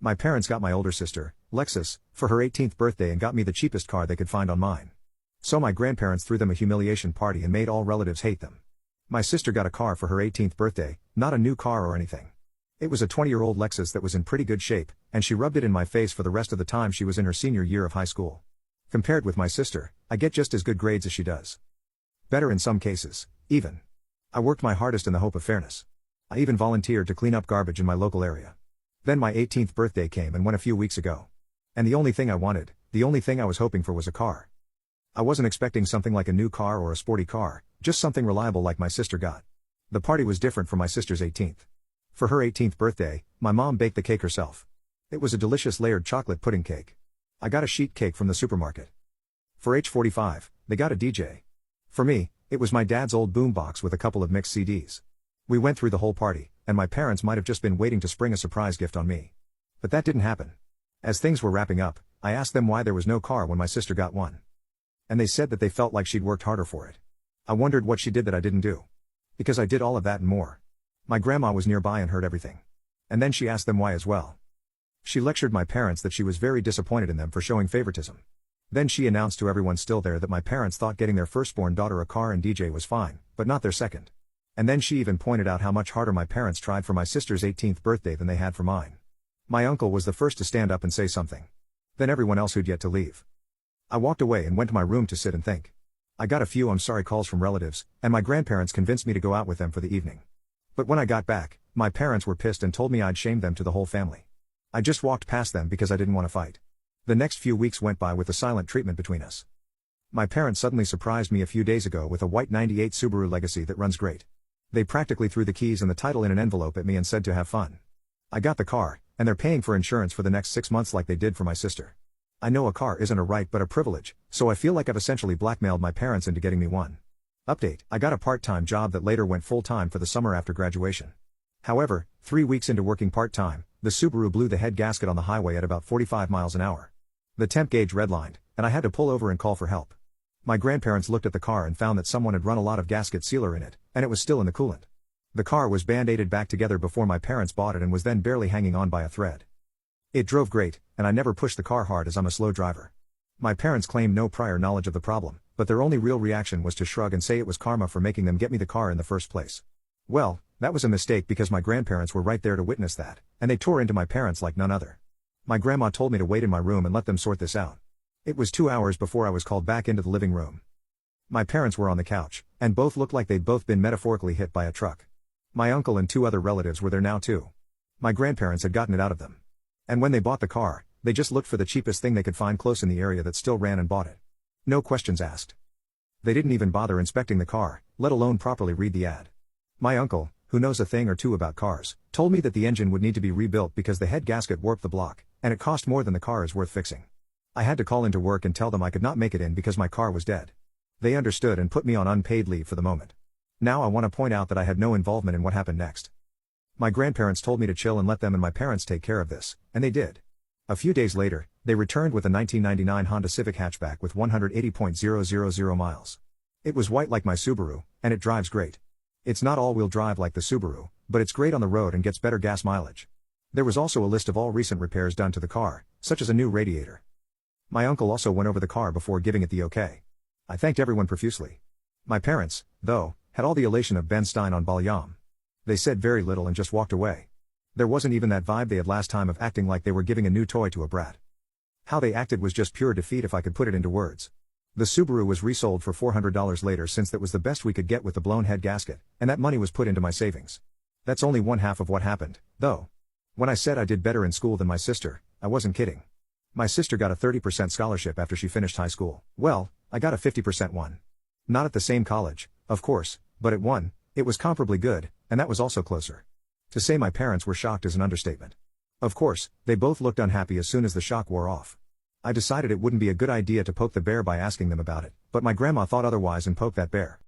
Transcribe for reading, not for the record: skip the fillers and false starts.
My parents got my older sister, Lexus, for her 18th birthday and got me the cheapest car they could find online. So my grandparents threw them a humiliation party and made all relatives hate them. My sister got a car for her 18th birthday, not a new car or anything. It was a 20-year-old Lexus that was in pretty good shape, and she rubbed it in my face for the rest of the time she was in her senior year of high school. Compared with my sister, I get just as good grades as she does. Better in some cases, even. I worked my hardest in the hope of fairness. I even volunteered to clean up garbage in my local area. Then my 18th birthday came and went a few weeks ago. And the only thing I wanted, the only thing I was hoping for was a car. I wasn't expecting something like a new car or a sporty car, just something reliable like my sister got. The party was different for my sister's 18th. For her 18th birthday, my mom baked the cake herself. It was a delicious layered chocolate pudding cake. I got a sheet cake from the supermarket. For age 45, they got a DJ. For me, it was my dad's old boombox with a couple of mixed CDs. We went through the whole party, and my parents might have just been waiting to spring a surprise gift on me. But that didn't happen. As things were wrapping up, I asked them why there was no car when my sister got one. And they said that they felt like she'd worked harder for it. I wondered what she did that I didn't do. Because I did all of that and more. My grandma was nearby and heard everything. And then she asked them why as well. She lectured my parents that she was very disappointed in them for showing favoritism. Then she announced to everyone still there that my parents thought getting their firstborn daughter a car and DJ was fine, but not their second. And then she even pointed out how much harder my parents tried for my sister's 18th birthday than they had for mine. My uncle was the first to stand up and say something. Then everyone else who'd yet to leave. I walked away and went to my room to sit and think. I got a few I'm sorry calls from relatives, and my grandparents convinced me to go out with them for the evening. But when I got back, my parents were pissed and told me I'd shamed them to the whole family. I just walked past them because I didn't want to fight. The next few weeks went by with a silent treatment between us. My parents suddenly surprised me a few days ago with a white '98 Subaru Legacy that runs great. They practically threw the keys and the title in an envelope at me and said to have fun. I got the car, and they're paying for insurance for the next 6 months like they did for my sister. I know a car isn't a right but a privilege, so I feel like I've essentially blackmailed my parents into getting me one. Update: I got a part-time job that later went full-time for the summer after graduation. However, 3 weeks into working part-time, the Subaru blew the head gasket on the highway at about 45 miles an hour. The temp gauge redlined, and I had to pull over and call for help. My grandparents looked at the car and found that someone had run a lot of gasket sealer in it, and it was still in the coolant. The car was band-aided back together before my parents bought it and was then barely hanging on by a thread. It drove great, and I never pushed the car hard as I'm a slow driver. My parents claimed no prior knowledge of the problem, but their only real reaction was to shrug and say it was karma for making them get me the car in the first place. Well, that was a mistake because my grandparents were right there to witness that, and they tore into my parents like none other. My grandma told me to wait in my room and let them sort this out. It was 2 hours before I was called back into the living room. My parents were on the couch, and both looked like they'd both been metaphorically hit by a truck. My uncle and 2 other relatives were there now too. My grandparents had gotten it out of them. And when they bought the car, they just looked for the cheapest thing they could find close in the area that still ran and bought it. No questions asked. They didn't even bother inspecting the car, let alone properly read the ad. My uncle, who knows a thing or two about cars, told me that the engine would need to be rebuilt because the head gasket warped the block, and it cost more than the car is worth fixing. I had to call into work and tell them I could not make it in because my car was dead. They understood and put me on unpaid leave for the moment. Now I want to point out that I had no involvement in what happened next. My grandparents told me to chill and let them and my parents take care of this, and they did. A few days later, they returned with a 1999 Honda Civic hatchback with 180,000 miles. It was white like my Subaru, and it drives great. It's not all-wheel drive like the Subaru, but it's great on the road and gets better gas mileage. There was also a list of all recent repairs done to the car, such as a new radiator. My uncle also went over the car before giving it the okay. I thanked everyone profusely. My parents, though, had all the elation of Ben Stein on Balyam. They said very little and just walked away. There wasn't even that vibe they had last time of acting like they were giving a new toy to a brat. How they acted was just pure defeat if I could put it into words. The Subaru was resold for $400 later since that was the best we could get with the blown head gasket, and that money was put into my savings. That's only one half of what happened, though. When I said I did better in school than my sister, I wasn't kidding. My sister got a 30% scholarship after she finished high school. Well, I got a 50% one. Not at the same college, of course, but at one, it was comparably good, and that was also closer. To say my parents were shocked is an understatement. Of course, they both looked unhappy as soon as the shock wore off. I decided it wouldn't be a good idea to poke the bear by asking them about it, but my grandma thought otherwise and poked that bear.